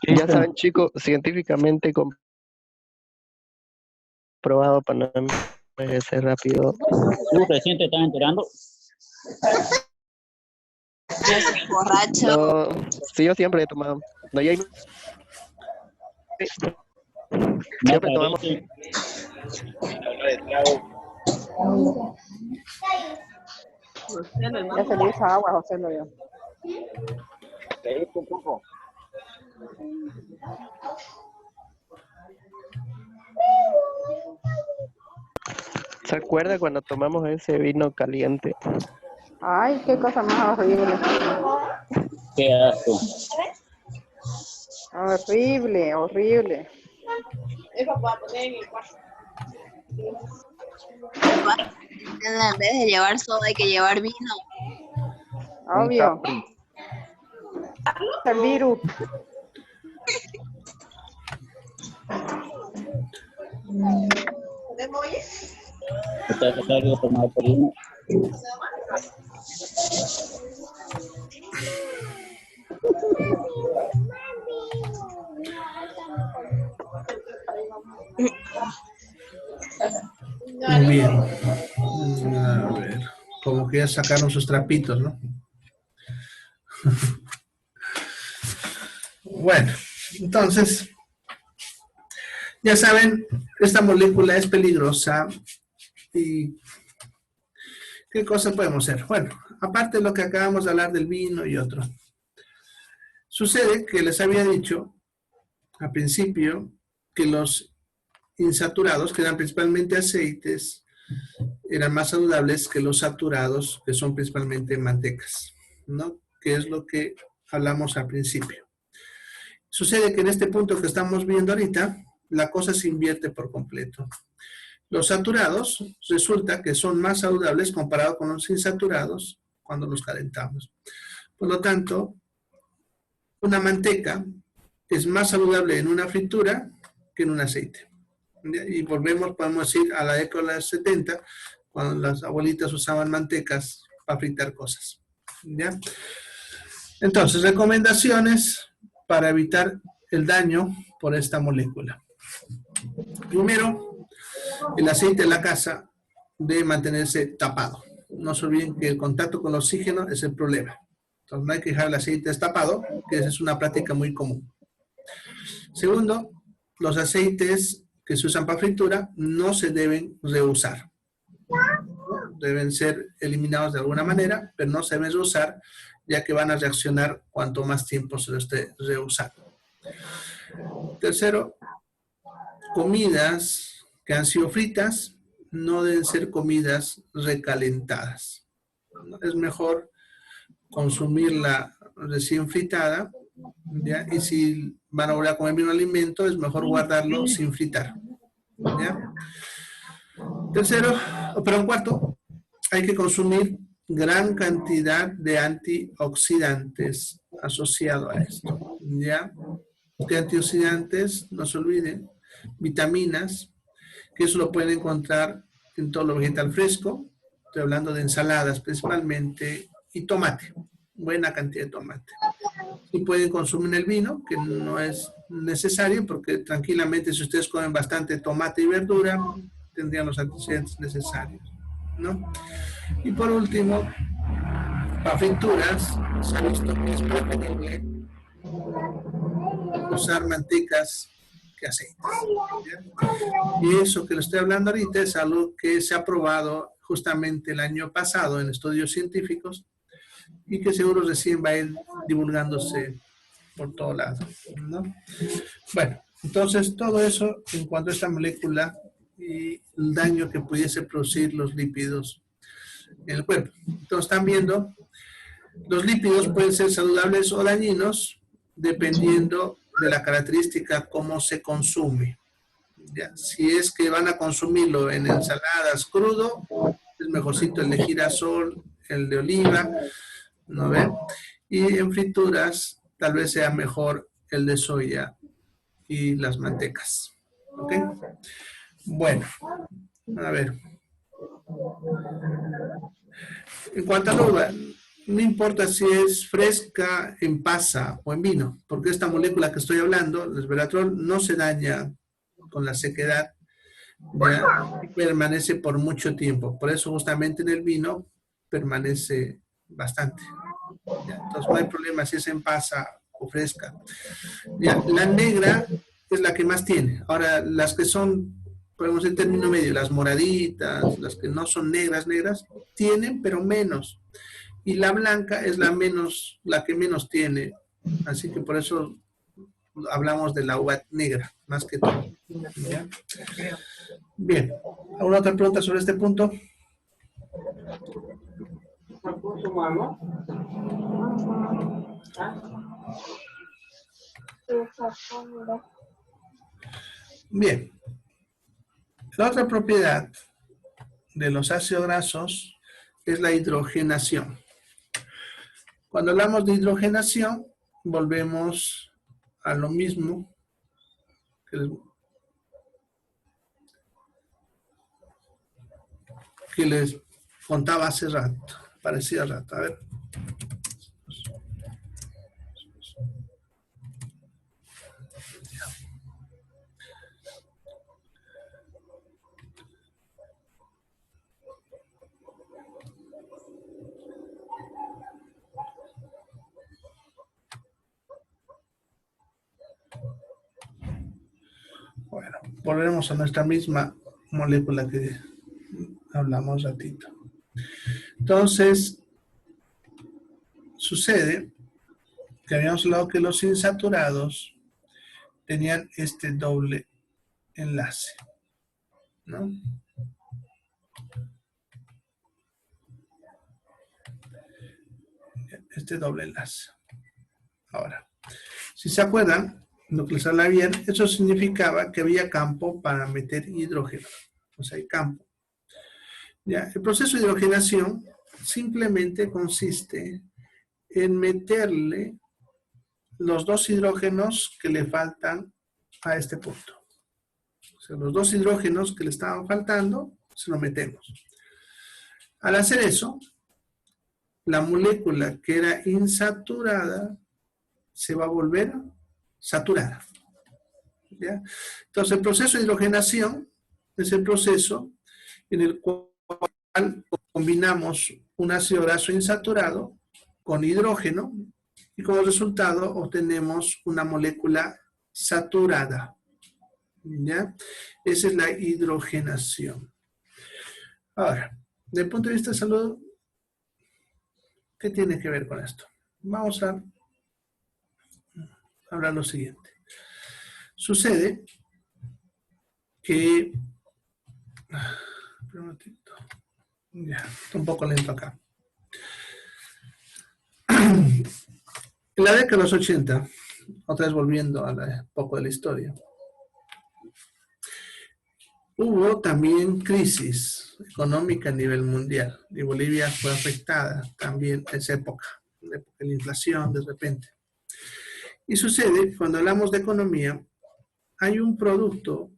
Ya saben, chicos, científicamente comprobado para no envejecer rápido. ¿Tú recién te estás enterando? No seas borracho. No, sí, yo siempre he tomado. No, ya No siempre tomamos. parece. Ya se le hizo agua, José lo dio. Un poco. ¿Se acuerda cuando tomamos ese vino caliente? Ay, qué cosa más horrible. Qué asco. Horrible, horrible. En vez de llevar soda hay que llevar vino. Un Obvio. Capri. El virus. Está necesario tomar por uno. Muy bien. A ver, como que ya sacaron sus trapitos, ¿no? Bueno, entonces, ya saben, esta molécula es peligrosa y ¿qué cosa podemos hacer? Bueno, aparte de lo que acabamos de hablar del vino y otro. Sucede que les había dicho al principio que los insaturados, que eran principalmente aceites, eran más saludables que los saturados, que son principalmente mantecas, ¿no? Que es lo que hablamos al principio. Sucede que en este punto que estamos viendo ahorita, la cosa se invierte por completo. Los saturados resulta que son más saludables comparado con los insaturados cuando los calentamos. Por lo tanto, una manteca es más saludable en una fritura que en un aceite. Y volvemos, podemos ir a la década de los 70, cuando las abuelitas usaban mantecas para fritar cosas. ¿Ya? Entonces, recomendaciones para evitar el daño por esta molécula. Primero, el aceite de la casa debe mantenerse tapado. No se olviden que el contacto con el oxígeno es el problema. Entonces, no hay que dejar el aceite destapado, que esa es una práctica muy común. Segundo, los aceites que se usan para fritura no se deben reusar. Deben ser eliminados de alguna manera, pero no se deben reusar, ya que van a reaccionar cuanto más tiempo se lo esté reusando. Tercero, comidas que han sido fritas no deben ser comidas recalentadas. Es mejor consumirla recién fritada, ¿ya? Y si van a volver a comer bien un alimento, es mejor guardarlo sin fritar, ¿ya? Tercero, pero cuarto, hay que consumir gran cantidad de antioxidantes asociado a esto, ¿ya? De antioxidantes, no se olviden, vitaminas, que eso lo pueden encontrar en todo lo vegetal fresco, estoy hablando de ensaladas principalmente, y tomate, buena cantidad de tomate. Y pueden consumir el vino, que no es necesario, porque tranquilamente si ustedes comen bastante tomate y verdura, tendrían los antioxidantes necesarios, ¿no? Y por último, para frituras, se ha visto que es preferible usar mantecas que aceites, ¿ya? Y eso que le estoy hablando ahorita es algo que se ha probado justamente el año pasado en estudios científicos y que seguro recién va a ir divulgándose por todo lado, ¿no? Bueno, entonces todo eso en cuanto a esta molécula y el daño que pudiese producir los lípidos en el cuerpo. Entonces están viendo, los lípidos pueden ser saludables o dañinos dependiendo de la característica cómo se consume. ¿Ya? Si es que van a consumirlo en ensaladas crudo, es mejorcito el de girasol, el de oliva, ¿no ven? Y en frituras tal vez sea mejor el de soya y las mantecas. ¿Ok? Bueno, a ver. En cuanto a la uva, no importa si es fresca, en pasa o en vino, porque esta molécula que estoy hablando, el resveratrol, no se daña con la sequedad, ¿ya? Y permanece por mucho tiempo. Por eso justamente en el vino permanece bastante. ¿Ya? Entonces no hay problema si es en pasa o fresca. ¿Ya? La negra es la que más tiene. Ahora, las que son, podemos decir término medio, las moraditas, las que no son negras, tienen, pero menos. Y la blanca es la que menos tiene. Así que por eso hablamos de la uva negra, más que todo. ¿Ya? Bien. ¿Alguna otra pregunta sobre este punto? Bien. La otra propiedad de los ácidos grasos es la hidrogenación. Cuando hablamos de hidrogenación, volvemos a lo mismo que les contaba hace rato, parecía rato. A ver. Bueno, volveremos a nuestra misma molécula que hablamos ratito. Entonces, sucede que habíamos hablado que los insaturados tenían este doble enlace, ¿no? Este doble enlace. Ahora, si se acuerdan, lo que les habla bien, eso significaba que había campo para meter hidrógeno. O sea, hay campo. ¿Ya? El proceso de hidrogenación simplemente consiste en meterle los dos hidrógenos que le faltan a este punto. O sea, los dos hidrógenos que le estaban faltando, se los metemos. Al hacer eso, la molécula que era insaturada se va a volver saturada. ¿Ya? Entonces, el proceso de hidrogenación es el proceso en el cual combinamos un ácido graso insaturado con hidrógeno y como resultado obtenemos una molécula saturada. ¿Ya? Esa es la hidrogenación. Ahora, desde el punto de vista de salud, ¿qué tiene que ver con esto? Vamos a hablar lo siguiente. Sucede que... Ya, está un poco lento acá. En la década de los 80, otra vez volviendo a un poco de la historia, hubo también crisis económica a nivel mundial y Bolivia fue afectada también en esa época, la época de la inflación de repente. Y sucede, cuando hablamos de economía, hay un producto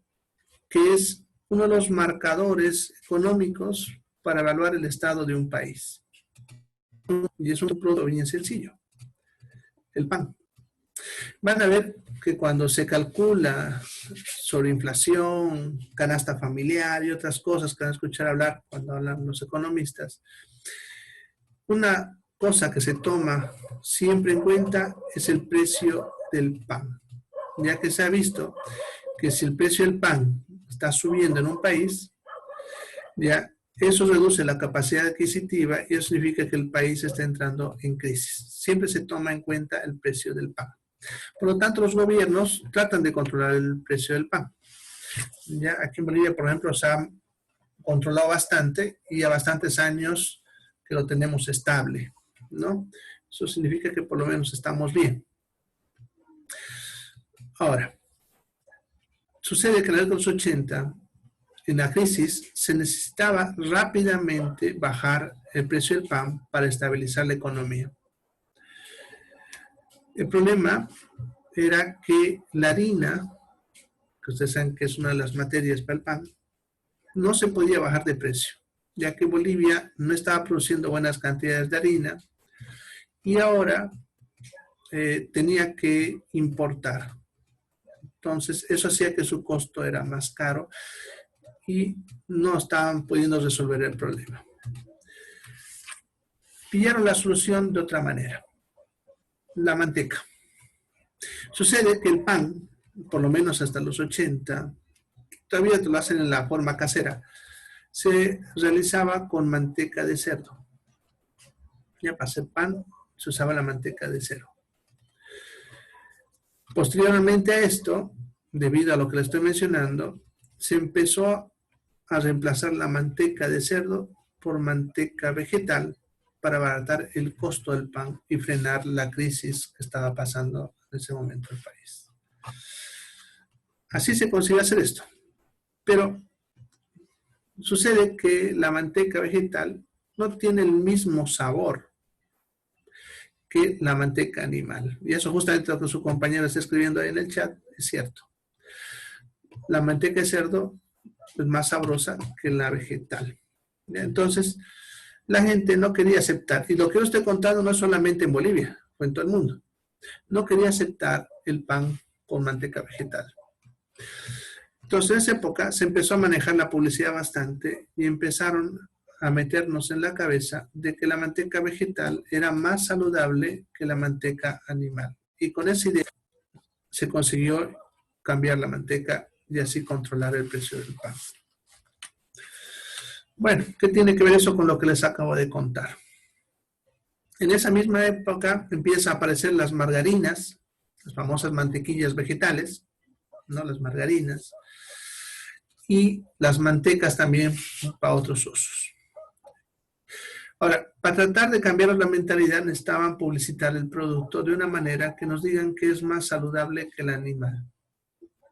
que es uno de los marcadores económicos para evaluar el estado de un país. Y es un producto bien sencillo, el pan. Van a ver que cuando se calcula sobre inflación, canasta familiar y otras cosas que van a escuchar hablar cuando hablan los economistas, una cosa que se toma siempre en cuenta es el precio del pan. Ya que se ha visto que si el precio del pan está subiendo en un país, ya eso reduce la capacidad adquisitiva y eso significa que el país está entrando en crisis. Siempre se toma en cuenta el precio del pan. Por lo tanto, los gobiernos tratan de controlar el precio del pan. Ya aquí en Bolivia, por ejemplo, se ha controlado bastante y a bastantes años que lo tenemos estable, ¿no? Eso significa que por lo menos estamos bien. Ahora, sucede que en la década de los 80, en la crisis, se necesitaba rápidamente bajar el precio del pan para estabilizar la economía. El problema era que la harina, que ustedes saben que es una de las materias para el pan, no se podía bajar de precio, ya que Bolivia no estaba produciendo buenas cantidades de harina y ahora tenía que importar. Entonces, eso hacía que su costo era más caro y no estaban pudiendo resolver el problema. Pillaron la solución de otra manera. La manteca. Sucede que el pan, por lo menos hasta los 80, todavía lo hacen en la forma casera, se realizaba con manteca de cerdo. Ya para hacer pan se usaba la manteca de cerdo. Posteriormente a esto, debido a lo que le estoy mencionando, se empezó a reemplazar la manteca de cerdo por manteca vegetal para abaratar el costo del pan y frenar la crisis que estaba pasando en ese momento en el país. Así se consiguió hacer esto. Pero sucede que la manteca vegetal no tiene el mismo sabor que la manteca animal. Y eso justamente lo que su compañero está escribiendo ahí en el chat es cierto. La manteca de cerdo es más sabrosa que la vegetal. Entonces, la gente no quería aceptar, y lo que yo estoy contando no es solamente en Bolivia, fue en todo el mundo, no quería aceptar el pan con manteca vegetal. Entonces, en esa época se empezó a manejar la publicidad bastante y empezaron a meternos en la cabeza de que la manteca vegetal era más saludable que la manteca animal. Y con esa idea se consiguió cambiar la manteca y así controlar el precio del pan. Bueno, ¿qué tiene que ver eso con lo que les acabo de contar? En esa misma época empiezan a aparecer las margarinas, las famosas mantequillas vegetales, ¿no? Las margarinas, y las mantecas también para otros usos. Ahora, para tratar de cambiar la mentalidad necesitaban publicitar el producto de una manera que nos digan que es más saludable que el animal.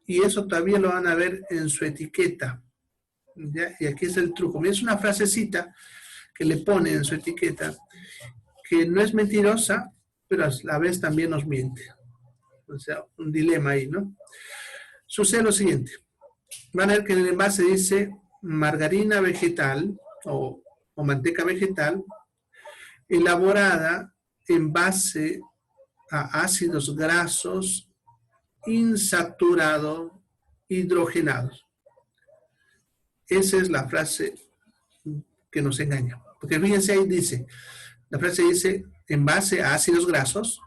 Y eso todavía lo van a ver en su etiqueta. ¿Ya? Y aquí es el truco. Es una frasecita que le pone en su etiqueta que no es mentirosa, pero a la vez también nos miente. O sea, un dilema ahí, ¿no? Sucede lo siguiente. Van a ver que en el envase dice margarina vegetal o manteca vegetal elaborada en base a ácidos grasos insaturados hidrogenados. Esa es la frase que nos engaña. Porque fíjense ahí dice, la frase dice en base a ácidos grasos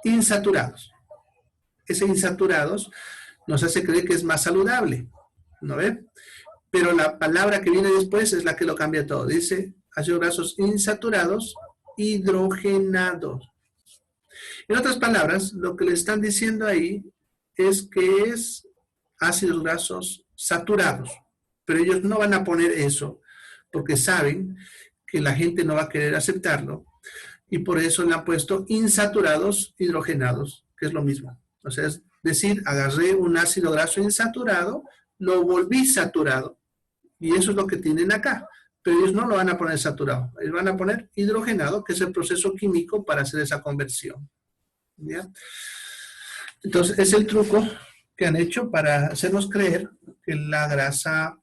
insaturados. Ese insaturados nos hace creer que es más saludable, ¿no ve? Pero la palabra que viene después es la que lo cambia todo. Dice ácidos grasos insaturados hidrogenados. En otras palabras, lo que le están diciendo ahí es que es ácidos grasos saturados. Pero ellos no van a poner eso porque saben que la gente no va a querer aceptarlo. Y por eso le han puesto insaturados hidrogenados, que es lo mismo. O sea, es decir, agarré un ácido graso insaturado, lo volví saturado. Y eso es lo que tienen acá. Pero ellos no lo van a poner saturado. Ellos van a poner hidrogenado, que es el proceso químico para hacer esa conversión. ¿Ya? Entonces, es el truco que han hecho para hacernos creer que la grasa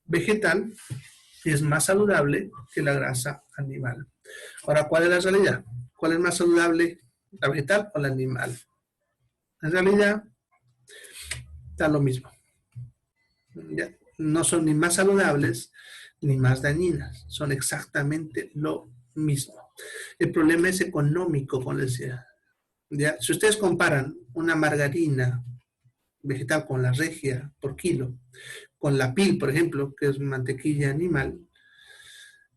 vegetal es más saludable que la grasa animal. Ahora, ¿cuál es la realidad? ¿Cuál es más saludable, la vegetal o la animal? En realidad, está lo mismo. ¿Ya? No son ni más saludables ni más dañinas. Son exactamente lo mismo. El problema es económico, como les decía. ¿Ya? Si ustedes comparan una margarina vegetal con la regia por kilo, con la pil, por ejemplo, que es mantequilla animal,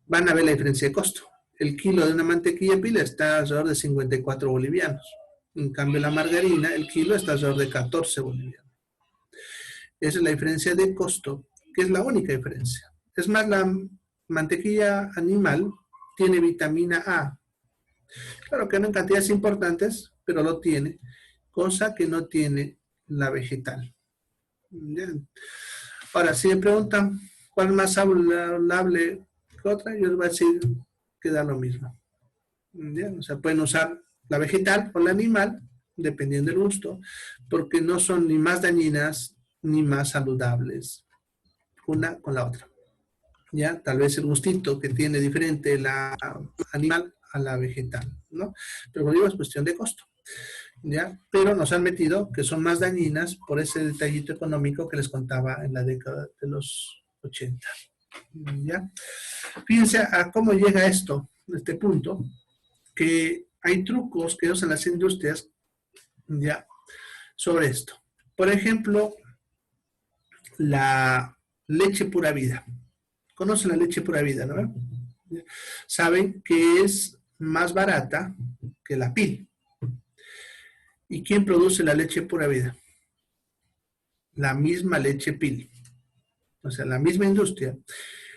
van a ver la diferencia de costo. El kilo de una mantequilla pil está alrededor de 54 bolivianos. En cambio, la margarina, el kilo está alrededor de 14 bolivianos. Esa es la diferencia de costo, que es la única diferencia. Es más, la mantequilla animal tiene vitamina A. Claro que no en cantidades importantes, pero lo tiene, cosa que no tiene la vegetal. Bien. Ahora, si me preguntan cuál es más saludable que otra, yo les voy a decir que da lo mismo. Bien. O sea, pueden usar la vegetal o la animal, dependiendo del gusto, porque no son ni más dañinas ni más saludables una con la otra. ¿Ya? Tal vez el gustito que tiene diferente la animal a la vegetal, ¿no? Pero como digo, es cuestión de costo, ¿ya? Pero nos han metido que son más dañinas por ese detallito económico que les contaba en la década de los 80, ¿ya? Fíjense a cómo llega esto, este punto, que hay trucos que usan las industrias, ¿ya? Sobre esto. Por ejemplo, la leche pura vida. ¿Conocen la leche pura vida, no? Saben que es más barata que la pil. ¿Y quién produce la leche pura vida? La misma leche pil. O sea, la misma industria.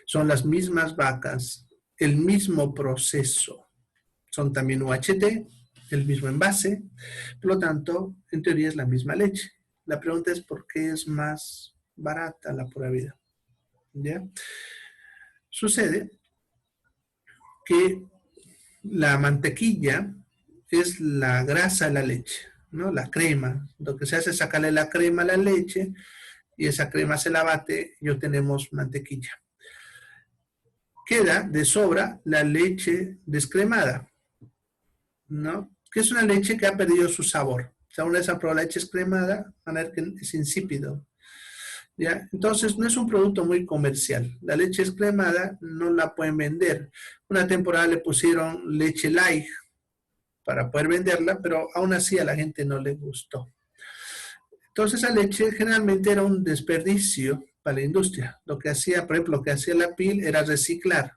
Son las mismas vacas, el mismo proceso. Son también UHT, el mismo envase. Por lo tanto, en teoría es la misma leche. La pregunta es ¿por qué es más barata la pura vida? ¿Ya? Sucede que la mantequilla es la grasa de la leche, ¿no? La crema. Lo que se hace es sacarle la crema a la leche y esa crema se la bate y obtenemos mantequilla. Queda de sobra la leche descremada, ¿no? Que es una leche que ha perdido su sabor. O sea, una vez han probado la leche descremada, van a ver que es insípido, ¿ya? Entonces, no es un producto muy comercial. La leche descremada no la pueden vender. Una temporada le pusieron leche light para poder venderla, pero aún así a la gente no le gustó. Entonces, esa leche generalmente era un desperdicio para la industria. Lo que hacía, por ejemplo, lo que hacía la PIL era reciclar,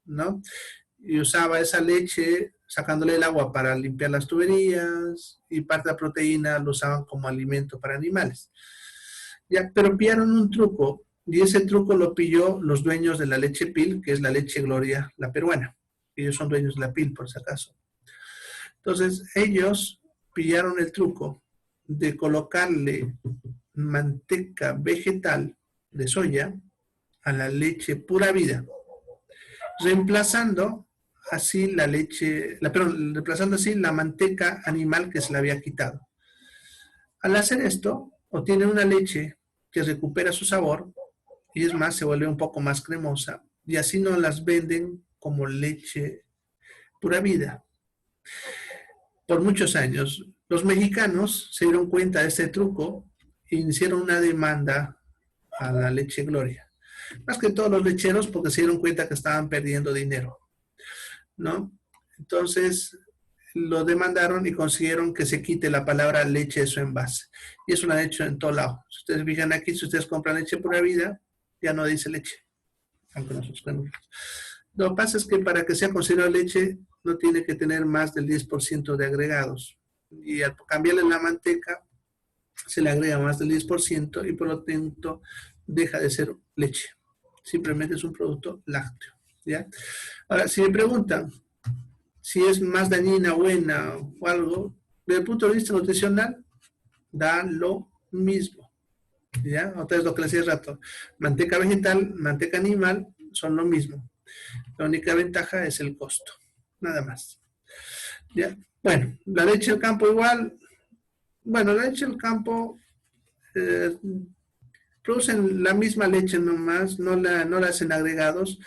¿no? Y usaba esa leche sacándole el agua para limpiar las tuberías y parte de la proteína lo usaban como alimento para animales. Ya, pero pillaron un truco y ese truco lo pilló los dueños de la leche PIL, que es la leche Gloria, la peruana. Ellos son dueños de la PIL, por si acaso. Entonces, ellos pillaron el truco de colocarle manteca vegetal de soya a la leche pura vida, reemplazando así la leche, reemplazando así la manteca animal que se le había quitado. Al hacer esto, obtienen una leche que recupera su sabor y es más, se vuelve un poco más cremosa y así no las venden como leche pura vida. Por muchos años, los mexicanos se dieron cuenta de este truco e iniciaron una demanda a la leche Gloria. Más que todos los lecheros porque se dieron cuenta que estaban perdiendo dinero, ¿no? Entonces lo demandaron y consiguieron que se quite la palabra leche de su envase. Y eso lo han hecho en todo lado. Si ustedes fijan aquí, si ustedes compran leche pura vida, ya no dice leche. Aunque nosotros lo que pasa es que para que sea considerado leche, no tiene que tener más del 10% de agregados. Y al cambiarle la manteca, se le agrega más del 10% y por lo tanto deja de ser leche. Simplemente es un producto lácteo, ¿ya? Ahora, si me preguntan si es más dañina, buena o algo, desde el punto de vista nutricional, da lo mismo, ¿ya? Otra vez lo que les decía hace rato, manteca vegetal, manteca animal, son lo mismo. La única ventaja es el costo, nada más, ¿ya? Bueno, la leche del campo igual. Bueno, la leche del campo producen la misma leche nomás, no la hacen agregados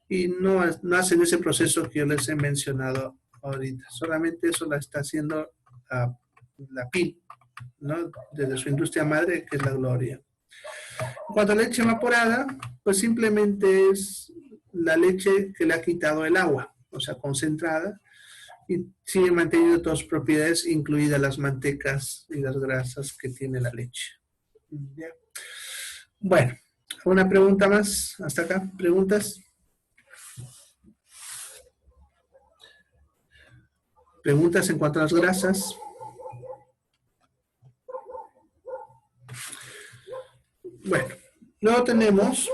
y no hacen ese proceso que yo les he mencionado ahorita. Solamente eso la está haciendo la PIL, ¿no? Desde su industria madre, que es la Gloria. En cuanto a leche evaporada, pues simplemente es la leche que le ha quitado el agua, o sea, concentrada, y sigue manteniendo todas sus propiedades, incluidas las mantecas y las grasas que tiene la leche. ¿Ya? Bueno, ¿una pregunta más? ¿Hasta acá? ¿Preguntas? ¿Preguntas en cuanto a las grasas? Bueno, luego tenemos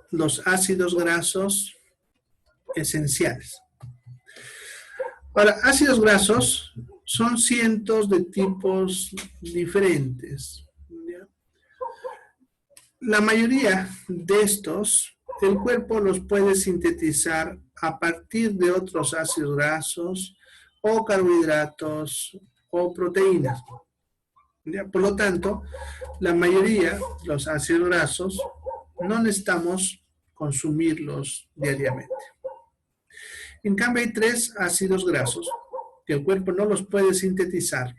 los ácidos grasos esenciales. Ahora, ácidos grasos son cientos de tipos diferentes, ¿ya? La mayoría de estos, el cuerpo los puede sintetizar a partir de otros ácidos grasos o carbohidratos o proteínas, ¿ya? Por lo tanto, la mayoría de los ácidos grasos no necesitamos consumirlos diariamente. En cambio, hay 3 ácidos grasos que el cuerpo no los puede sintetizar.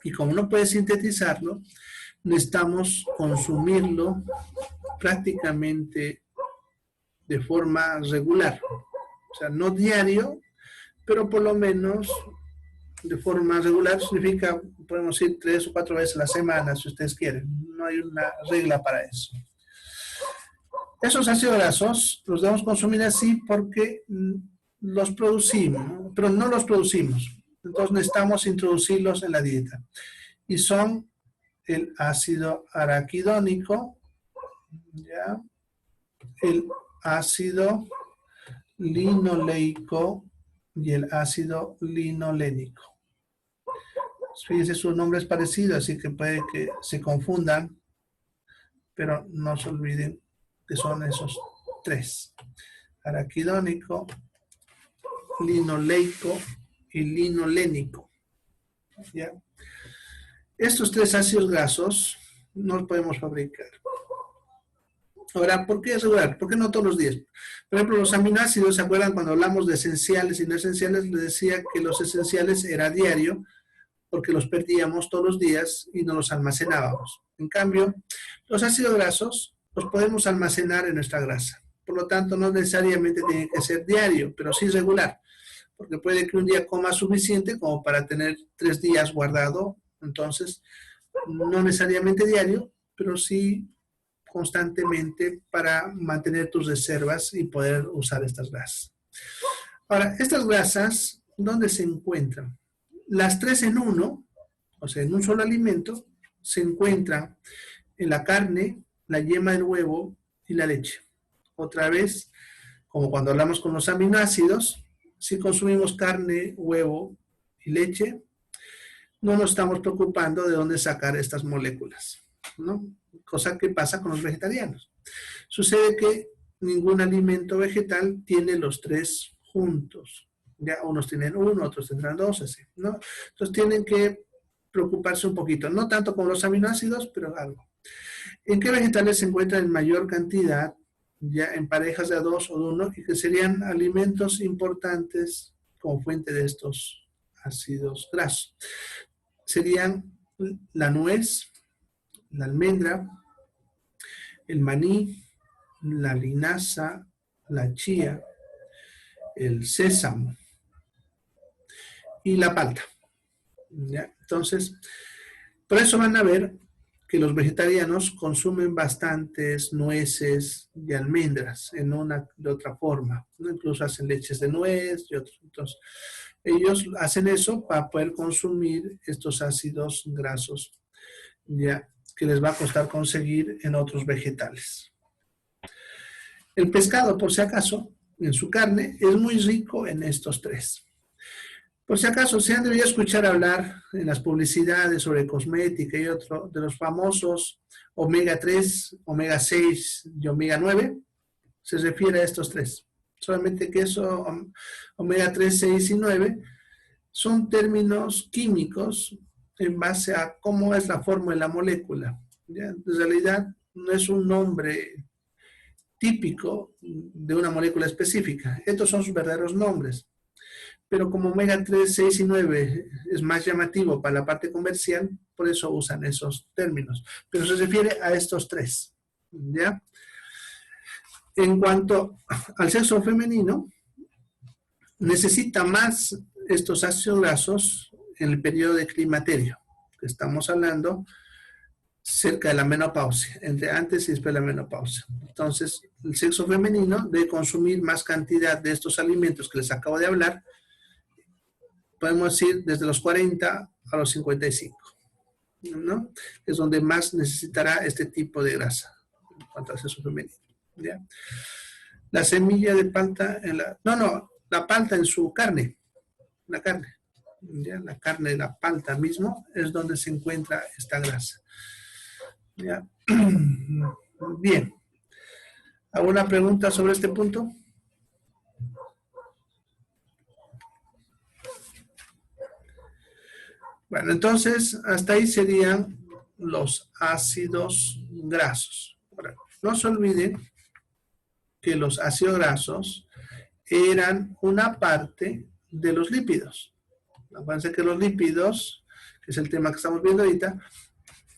Y como no puede sintetizarlo, necesitamos consumirlo prácticamente de forma regular. O sea, no diario, pero por lo menos de forma regular significa, podemos decir, 3 o 4 veces a la semana, si ustedes quieren. No hay una regla para eso. Esos ácidos grasos los debemos consumir así porque los producimos, pero no los producimos. Entonces necesitamos introducirlos en la dieta. Y son el ácido araquidónico, ¿ya? El ácido linoleico y el ácido linolénico. Fíjense, su nombre es parecido, así que puede que se confundan, pero no se olviden que son esos 3. Araquidónico, linoleico y linolénico. ¿Ya? Estos 3 ácidos grasos no los podemos fabricar. Ahora, ¿por qué es regular? ¿Por qué no todos los días? Por ejemplo, los aminoácidos, ¿se acuerdan cuando hablamos de esenciales y no esenciales? Les decía que los esenciales era diario, porque los perdíamos todos los días y no los almacenábamos. En cambio, los ácidos grasos los podemos almacenar en nuestra grasa. Por lo tanto, no necesariamente tiene que ser diario, pero sí regular. Porque puede que un día coma suficiente como para tener 3 días guardado. Entonces, no necesariamente diario, pero sí constantemente para mantener tus reservas y poder usar estas grasas. Ahora, estas grasas, ¿dónde se encuentran? Las 3 en uno, o sea, en un solo alimento, se encuentran en la carne, la yema del huevo y la leche. Otra vez, como cuando hablamos con los aminoácidos, si consumimos carne, huevo y leche, no nos estamos preocupando de dónde sacar estas moléculas, ¿no? Cosa que pasa con los vegetarianos. Sucede que ningún alimento vegetal tiene los 3 juntos. Ya unos tienen 1, otros tendrán 2, así, ¿no? Entonces tienen que preocuparse un poquito, no tanto con los aminoácidos, pero algo. ¿En qué vegetales se encuentran en mayor cantidad, ya en parejas de a 2 o de 1, y que serían alimentos importantes como fuente de estos ácidos grasos? Serían la nuez, la almendra, el maní, la linaza, la chía, el sésamo y la palta. ¿Ya? Entonces, por eso van a ver que los vegetarianos consumen bastantes nueces y almendras en una de otra forma, ¿no? Incluso hacen leches de nuez y otros. Entonces, ellos hacen eso para poder consumir estos ácidos grasos, ya que les va a costar conseguir en otros vegetales. El pescado, por si acaso, en su carne, es muy rico en estos 3. Por si acaso, se han debido escuchar hablar en las publicidades sobre cosmética y otro de los famosos omega 3, omega 6 y omega 9, se refiere a estos 3. Solamente que eso, omega 3, 6 y 9, son términos químicos en base a cómo es la forma de la molécula. ¿Ya? En realidad, no es un nombre típico de una molécula específica. Estos son sus verdaderos nombres. Pero como omega 3, 6 y 9 es más llamativo para la parte comercial, por eso usan esos términos. Pero se refiere a estos 3. ¿Ya? En cuanto al sexo femenino, necesita más estos ácidos grasos en el periodo de climaterio, que estamos hablando cerca de la menopausia, entre antes y después de la menopausia. Entonces, el sexo femenino debe consumir más cantidad de estos alimentos que les acabo de hablar, podemos decir desde los 40 a los 55, ¿no? Es donde más necesitará este tipo de grasa en cuanto al sexo femenino. ¿Ya? La semilla de palta, la palta en su carne, la carne, ¿ya? La carne de la palta mismo es donde se encuentra esta grasa. ¿Ya? Bien. ¿Alguna pregunta sobre este punto? Bueno, entonces, hasta ahí serían los ácidos grasos. Ahora, no se olviden que los ácidos grasos eran una parte de los lípidos. Acuérdense que los lípidos, que es el tema que estamos viendo ahorita,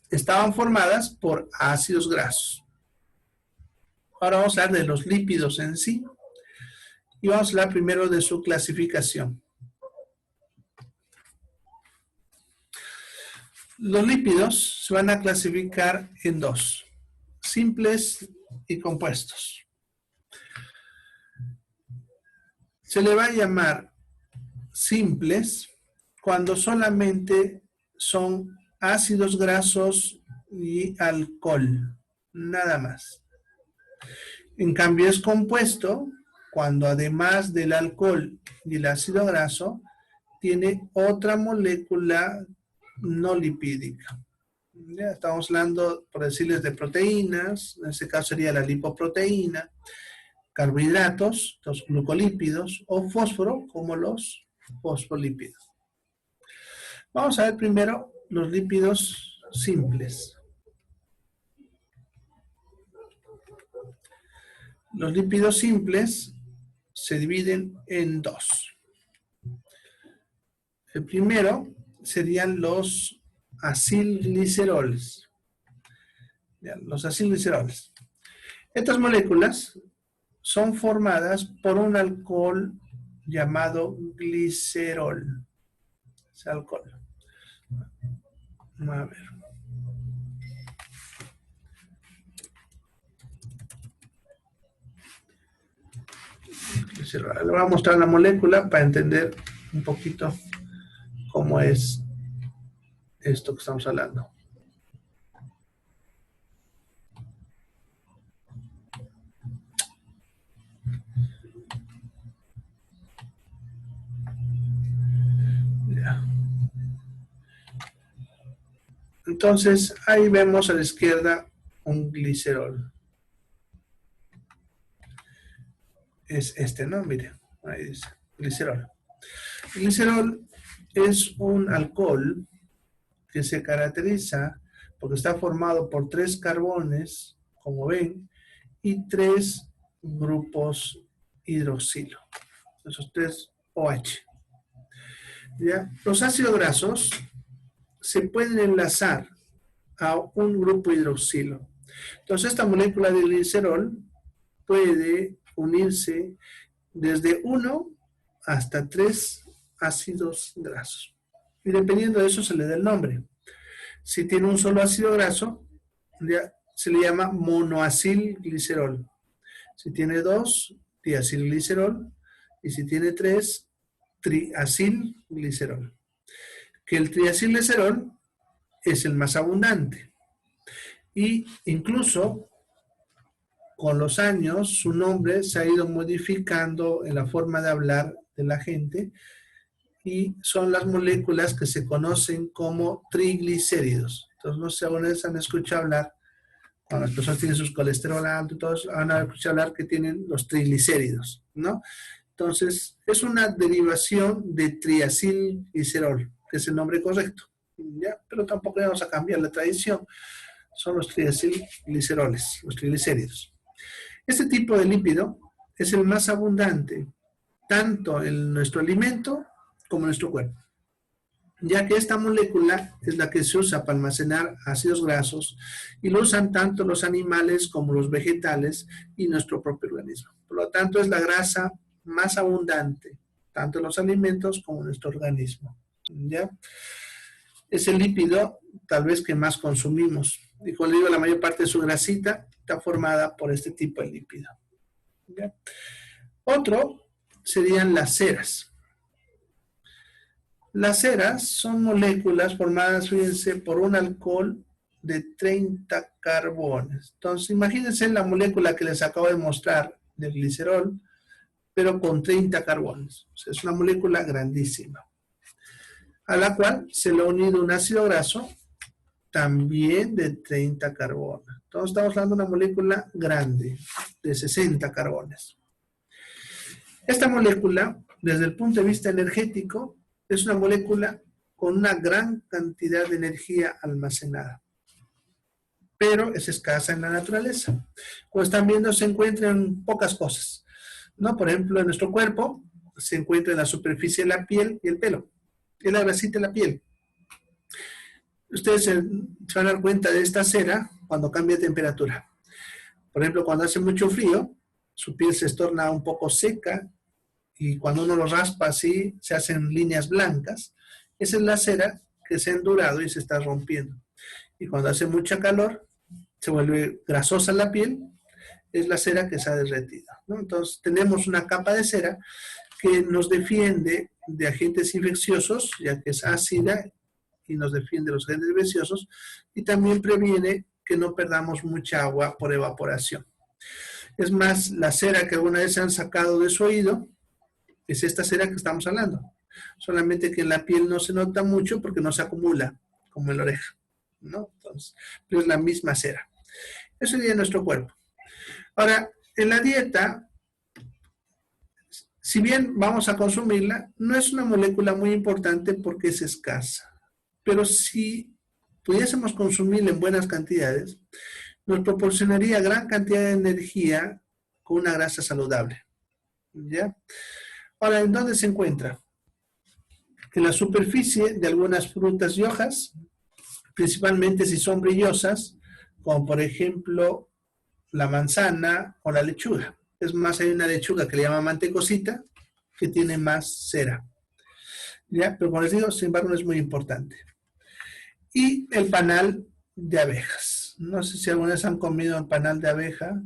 estaban formadas por ácidos grasos. Ahora vamos a hablar de los lípidos en sí. Y vamos a hablar primero de su clasificación. Los lípidos se van a clasificar en dos: simples y compuestos. Se le va a llamar simples cuando solamente son ácidos grasos y alcohol, nada más. En cambio es compuesto cuando además del alcohol y el ácido graso tiene otra molécula no lipídica. Ya estamos hablando, por decirles, de proteínas, en este caso sería la lipoproteína, carbohidratos, los glucolípidos, o fósforo, como los fosfolípidos. Vamos a ver primero los lípidos simples. Los lípidos simples se dividen en dos. El primero serían los acilgliceroles. Los acilgliceroles. Estas moléculas son formadas por un alcohol llamado glicerol. Es alcohol. A ver. Le voy a mostrar la molécula para entender un poquito cómo es esto que estamos hablando. Ya. Entonces, ahí vemos a la izquierda un glicerol. Es este, ¿no? Mire, ahí dice, glicerol. El glicerol es un alcohol que se caracteriza porque está formado por 3 carbones, como ven, y 3 grupos hidroxilo. Esos 3 OH. ¿Ya? Los ácidos grasos se pueden enlazar a un grupo hidroxilo. Entonces, esta molécula de glicerol puede unirse desde 1 hasta 3 ácidos grasos. Y dependiendo de eso se le da el nombre. Si tiene un solo ácido graso, ya se le llama monoacilglicerol. Si tiene 2, diacilglicerol. Y si tiene 3, triacilglicerol. Que el triacilglicerol es el más abundante. Y incluso con los años su nombre se ha ido modificando en la forma de hablar de la gente y son las moléculas que se conocen como triglicéridos. Entonces, no sé si alguna vez han escuchado hablar, cuando las personas tienen sus colesterol alto y todos, han escuchado hablar que tienen los triglicéridos, ¿no? Entonces, es una derivación de triacilglicerol, que es el nombre correcto, ¿ya? Pero tampoco vamos a cambiar la tradición. Son los triacilgliceroles, los triglicéridos. Este tipo de lípido es el más abundante, tanto en nuestro alimento como en nuestro cuerpo, ya que esta molécula es la que se usa para almacenar ácidos grasos y lo usan tanto los animales como los vegetales y nuestro propio organismo. Por lo tanto, es la grasa más abundante, tanto en los alimentos como en nuestro organismo, ¿ya? Es el lípido tal vez que más consumimos. Y como le digo, la mayor parte de su grasita está formada por este tipo de lípido, ¿ya? Otro serían las ceras. Las ceras son moléculas formadas, fíjense, por un alcohol de 30 carbones. Entonces, imagínense la molécula que les acabo de mostrar del glicerol, pero con 30 carbones. O sea, es una molécula grandísima, a la cual se le ha unido un ácido graso también de 30 carbones. Entonces, estamos hablando de una molécula grande, de 60 carbones. Esta molécula, desde el punto de vista energético, es una molécula con una gran cantidad de energía almacenada, pero es escasa en la naturaleza. Como están viendo, se encuentra en pocas cosas. ¿no? Por ejemplo, en nuestro cuerpo se encuentra en la superficie de la piel y el pelo. Es la grasita de la piel. Ustedes se van a dar cuenta de esta cera cuando cambia de temperatura. Por ejemplo, cuando hace mucho frío, su piel se torna un poco seca y cuando uno lo raspa así, se hacen líneas blancas. Esa es la cera que se ha endurado y se está rompiendo. Y cuando hace mucha calor, se vuelve grasosa la piel, es la cera que se ha derretido, ¿no? Entonces, tenemos una capa de cera que nos defiende de agentes infecciosos, ya que es ácida, y nos defiende de los agentes infecciosos, y también previene que no perdamos mucha agua por evaporación. Es más, la cera que alguna vez se han sacado de su oído, es esta cera que estamos hablando. Solamente que en la piel no se nota mucho porque no se acumula, como en la oreja, ¿no? Entonces, pero es la misma cera. Eso sería nuestro cuerpo. Ahora, en la dieta, si bien vamos a consumirla, no es una molécula muy importante porque es escasa. Pero si pudiésemos consumirla en buenas cantidades, nos proporcionaría gran cantidad de energía con una grasa saludable. ¿Ya? Ahora, ¿en dónde se encuentra? En la superficie de algunas frutas y hojas, principalmente si son brillosas, como por ejemplo la manzana o la lechuga. Es más, hay una lechuga que le llama mantecosita, que tiene más cera. ¿Ya? Pero como les digo, sin embargo, no es muy importante. Y el panal de abejas. No sé si alguna vez han comido el panal de abeja.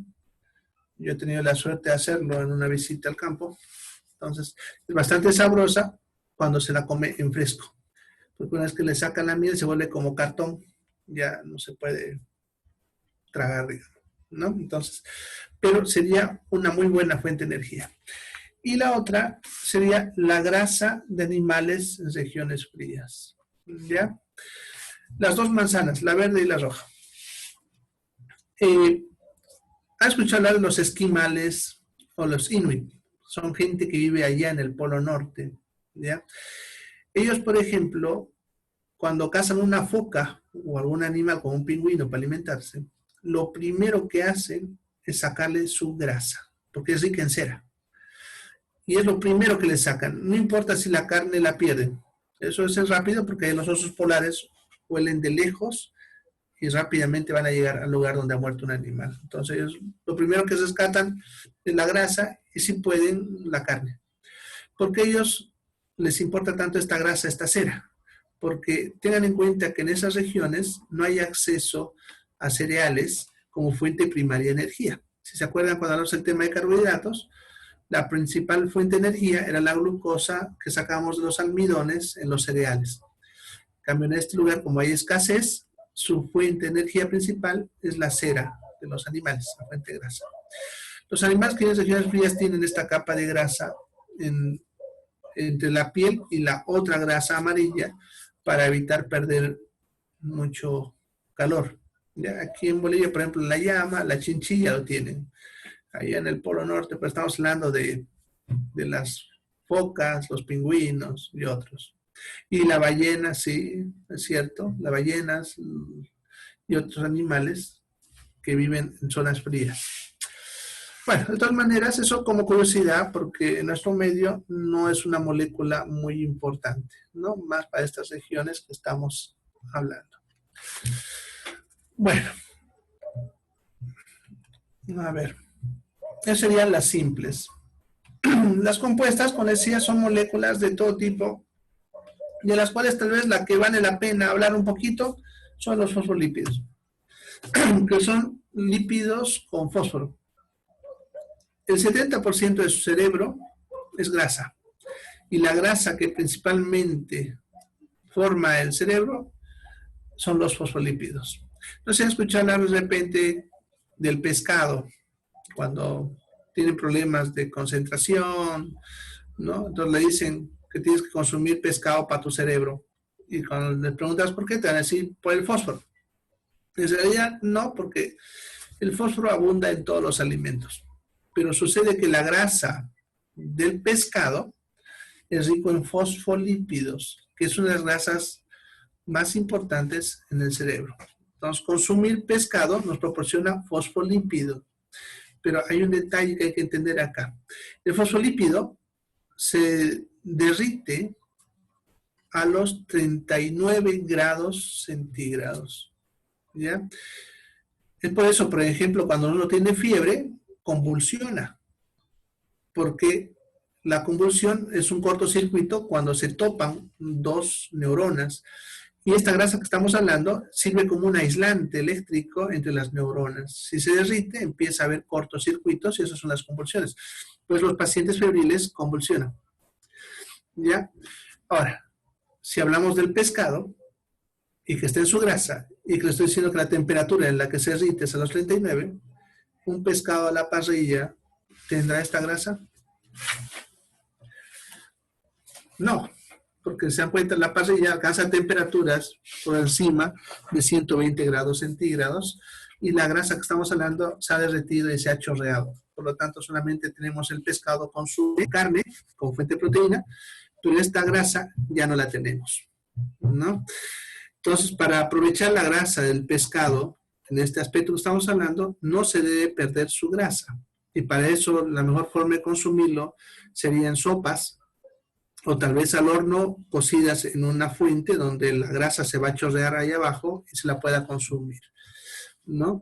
Yo he tenido la suerte de hacerlo en una visita al campo. Entonces, es bastante sabrosa cuando se la come en fresco. Porque una vez que le sacan la miel, se vuelve como cartón. Ya no se puede tragar, digamos, ¿no? Entonces, pero sería una muy buena fuente de energía. Y la otra sería la grasa de animales en regiones frías. ¿Ya? Las dos manzanas, la verde y la roja. ¿Has escuchado hablar de los esquimales o los inuit? Son gente que vive allá en el Polo Norte, ¿ya? Ellos, por ejemplo, cuando cazan una foca o algún animal como un pingüino para alimentarse, lo primero que hacen es sacarle su grasa, porque es rica en cera. Y es lo primero que le sacan. No importa si la carne la pierden. Eso es rápido porque los osos polares huelen de lejos y rápidamente van a llegar al lugar donde ha muerto un animal. Entonces, ellos, lo primero que rescatan es la grasa y si pueden, la carne. ¿Por qué a ellos les importa tanto esta grasa, esta cera? Porque tengan en cuenta que en esas regiones no hay acceso a cereales como fuente primaria de energía. Si se acuerdan cuando hablamos del tema de carbohidratos, la principal fuente de energía era la glucosa que sacamos de los almidones en los cereales. En cambio, en este lugar, como hay escasez, su fuente de energía principal es la cera de los animales, la fuente de grasa. Los animales que viven en regiones frías tienen esta capa de grasa entre la piel y la otra grasa amarilla para evitar perder mucho calor. ¿Ya? Aquí en Bolivia, por ejemplo, la llama, la chinchilla lo tienen. Allá en el Polo Norte, pero estamos hablando de las focas, los pingüinos y otros. Y la ballena, sí, es cierto, las ballenas y otros animales que viven en zonas frías. Bueno, de todas maneras, eso como curiosidad, porque en nuestro medio no es una molécula muy importante, ¿no? Más para estas regiones que estamos hablando. Bueno, a ver. Esas serían las simples. Las compuestas, como decía, son moléculas de todo tipo, de las cuales tal vez la que vale la pena hablar un poquito son los fosfolípidos, que son lípidos con fósforo. El 70% de su cerebro es grasa, y la grasa que principalmente forma el cerebro son los fosfolípidos. No se han escuchado hablar de repente del pescado, cuando tienen problemas de concentración, ¿no? Entonces le dicen que tienes que consumir pescado para tu cerebro. Y cuando le preguntas por qué, te van a decir por el fósforo. En realidad no, porque el fósforo abunda en todos los alimentos. Pero sucede que la grasa del pescado es rico en fosfolípidos, que es una de las grasas más importantes en el cerebro. Entonces, consumir pescado nos proporciona fosfolípidos. Pero hay un detalle que hay que entender acá. El fosfolípido se derrite a los 39 grados centígrados. ¿Ya? Es por eso, por ejemplo, cuando uno tiene fiebre, convulsiona. Porque la convulsión es un cortocircuito cuando se topan dos neuronas. Y esta grasa que estamos hablando sirve como un aislante eléctrico entre las neuronas. Si se derrite, empieza a haber cortocircuitos y esas son las convulsiones. Pues los pacientes febriles convulsionan. ¿Ya? Ahora, si hablamos del pescado y que está en su grasa y que le estoy diciendo que la temperatura en la que se derrite es a los 39, un pescado a la parrilla ¿tendrá esta grasa? No, porque se dan cuenta, la parrilla alcanza temperaturas por encima de 120 grados centígrados y la grasa que estamos hablando se ha derretido y se ha chorreado. Por lo tanto, solamente tenemos el pescado con su carne, con fuente de proteína, pero esta grasa ya no la tenemos, ¿no? Entonces, para aprovechar la grasa del pescado, en este aspecto que estamos hablando, no se debe perder su grasa. Y para eso, la mejor forma de consumirlo sería en sopas, o tal vez al horno, cocidas en una fuente donde la grasa se va a chorrear ahí abajo y se la pueda consumir, ¿no?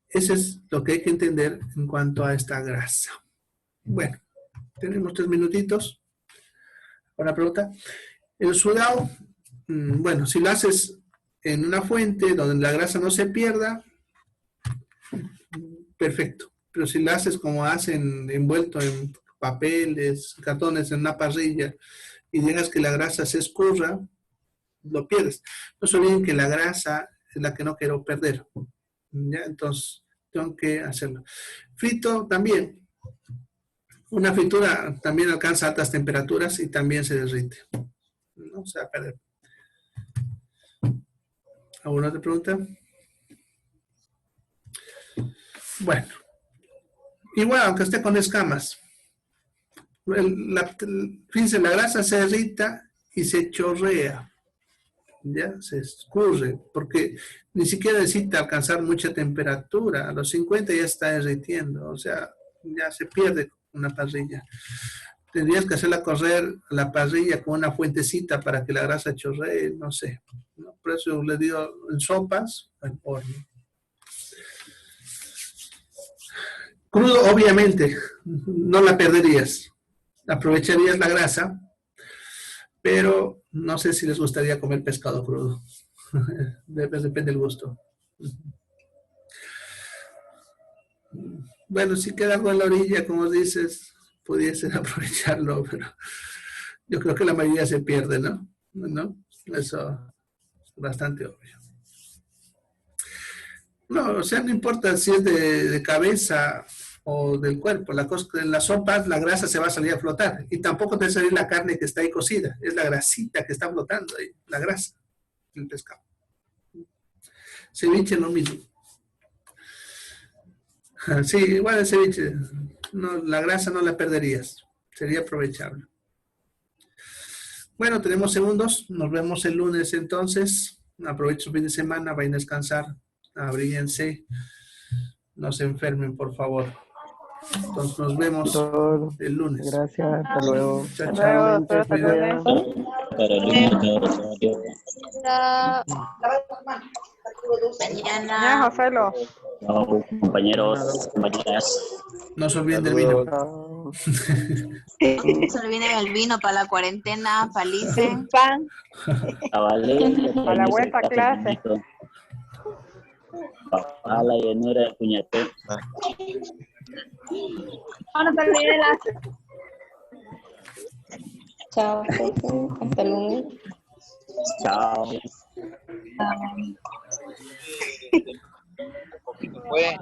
Eso es lo que hay que entender en cuanto a esta grasa. Bueno, tenemos 3 minutitos. Una pregunta. El sudado, bueno, si lo haces en una fuente donde la grasa no se pierda, perfecto. Pero si lo haces como hacen envuelto en papeles, cartones, en una parrilla, y dejas que la grasa se escurra, lo pierdes. No se olviden que la grasa es la que no quiero perder. ¿Ya? Entonces, tengo que hacerlo. Frito también. Una fritura también alcanza altas temperaturas y también se derrite. No se va a perder. ¿Alguna otra pregunta? Bueno. Igual, aunque esté con escamas. Fíjense, la grasa se derrita y se chorrea. Ya se escurre, porque ni siquiera necesita alcanzar mucha temperatura. A los 50 ya está derritiendo. O sea, ya se pierde una parrilla. Tendrías que hacerla correr la parrilla con una fuentecita para que la grasa chorree, no sé, ¿no? Por eso les digo en sopas o en horno. Crudo, obviamente, no la perderías. Aprovecharías la grasa, pero no sé si les gustaría comer pescado crudo. Depende del gusto. Bueno, si queda algo en la orilla, como dices, pudiesen aprovecharlo, pero yo creo que la mayoría se pierde, ¿no? ¿No? Eso es bastante obvio. No, o sea, no importa si es de cabeza o del cuerpo. La cosa que en la sopa la grasa se va a salir a flotar y tampoco te va a salir la carne que está ahí cocida. Es la grasita que está flotando ahí, la grasa del pescado. Ceviche lo mismo. Sí, igual el ceviche, no, la grasa no la perderías, sería aprovechable. Bueno, tenemos segundos, nos vemos el lunes entonces. Aprovechen su fin de semana, vayan a descansar, abríguense, no se enfermen por favor. Entonces nos vemos el lunes. Gracias, hasta luego. Chao, Hasta luego, chao. hasta el lunes. Mañana. Ya, Joselo. No, compañeros, compañeras. No se olviden del vino. Chao. No se olviden el vino para la cuarentena, palicen. Pan. Cabale, A la vuelta a clase. A la llenura de puñete. Ahora para el enlace. Chao, hasta el lunes. Chao. Fue.